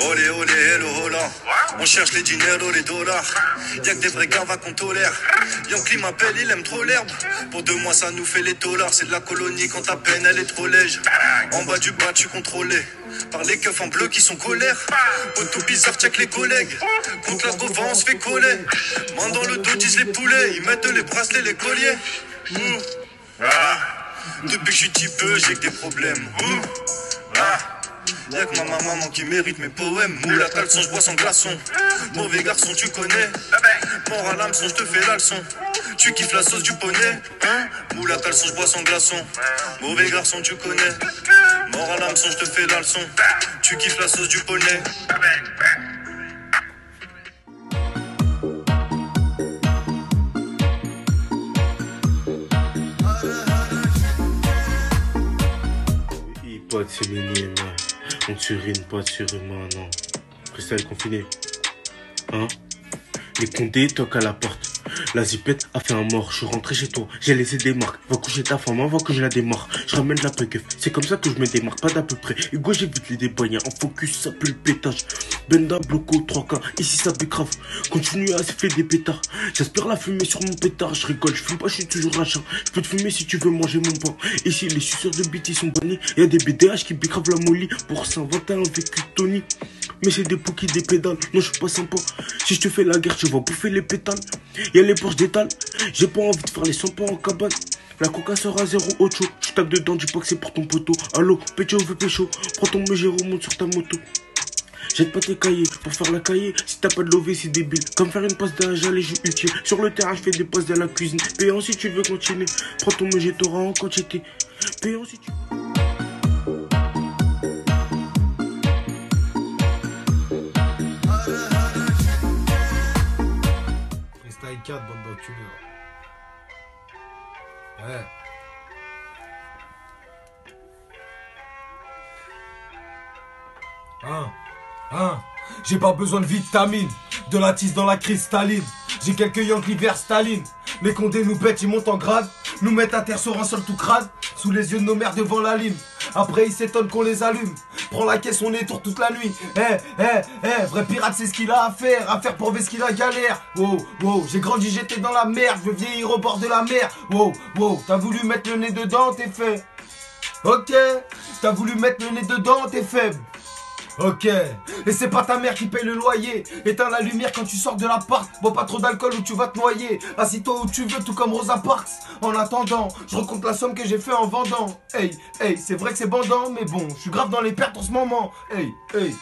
Olé olé hello hola. On cherche les dineros, les dollars. Y'a que des vrais gars qu'on tolère. Yankee m'appelle, il aime trop l'herbe. Pour 2 mois ça nous fait les dollars. C'est de la colonie quand ta peine elle est trop lège. En bas du bas tu contrôlé par les keufs en bleu qui sont colère. Auto bizarre check les collègues. Contre la gova on se fait coller. Main dans le dos disent les poulets. Ils mettent les bracelets, les colliers. Depuis que je suis petit peu j'ai que des problèmes. Y'a que ma maman qui mérite mes poèmes. Moule à caleçon, je bois sans glaçon. Mauvais garçon, tu connais. Mort à l'hameçon, je te fais la leçon. Tu kiffes la sauce du poney, hein? Moule à caleçon, je bois sans glaçon. Mauvais garçon, tu connais. Mort à l'hameçon, je te fais la leçon. Tu kiffes la sauce du poney. Pas de sélénium, on surine, pas de surhumain, non. Cristal confiné. Hein? Les condés toquent à la porte. La zipette a fait un mort. Je suis rentré chez toi. J'ai laissé des marques. Va coucher ta femme avant que je la démarre. Je ramène la pekeuf. C'est comme ça que je me démarque. Pas d'à peu près. Hugo, j'évite les débats. En focus, ça pue le pétage. Benda, bloco, 3K. Ici, ça bécrave. Continue à se faire des pétards. J'aspire la fumée sur mon pétard. Je rigole. Je fume pas, je suis toujours rachat. Je peux te fumer si tu veux manger mon pain. Ici, les suceurs de BT sont bannis. Y'a des BDH qui bécravent la molly pour s'inventer un vécu Tony. Mais c'est des pouquis, des pédales. Non, je suis pas sympa. Si je te fais la guerre, tu vas bouffer les pétales. Y'a les Porsche d'étal. J'ai pas envie de faire les 100 pas en cabane. La coca sera 0 8. Je tape dedans, dis pas que c'est pour ton poteau. Allô, pécho veut pécho. Prends ton Megero, monte sur ta moto. Jette pas tes cahiers pour faire la cahier. Si t'as pas de lové, c'est débile. Comme faire une passe d'âge, allez, je utile. Sur le terrain, je fais des passes dans la cuisine. Payant si tu veux continuer. Prends ton Megero en quantité. Payant si tu veux. Freestyle 4, bande d'enculés. Ouais. J'ai pas besoin de vitamines, de la tisse dans la cristalline. J'ai quelques Yankees vers Staline. Les condés nous bêtent, ils montent en grade. Nous mettent à terre sur un sol tout crade. Sous les yeux de nos mères devant la lime. Après ils s'étonnent qu'on les allume. Prends la caisse, on étourne toute la nuit. Vrai pirate c'est ce qu'il a à faire pour ce qu'il a galère. Wow, j'ai grandi, j'étais dans la merde. Je veux vieillir au bord de la mer. Wow, t'as voulu mettre le nez dedans, t'es fait. Ok, t'as voulu mettre le nez dedans, t'es faible. Ok, et c'est pas ta mère qui paye le loyer. Éteins la lumière quand tu sors de l'appart. Bois pas trop d'alcool ou tu vas te noyer. Assis-toi où tu veux, tout comme Rosa Parks. En attendant, je recompte la somme que j'ai fait en vendant. Hey, c'est vrai que c'est bandant, mais bon, je suis grave dans les pertes en ce moment. Hey.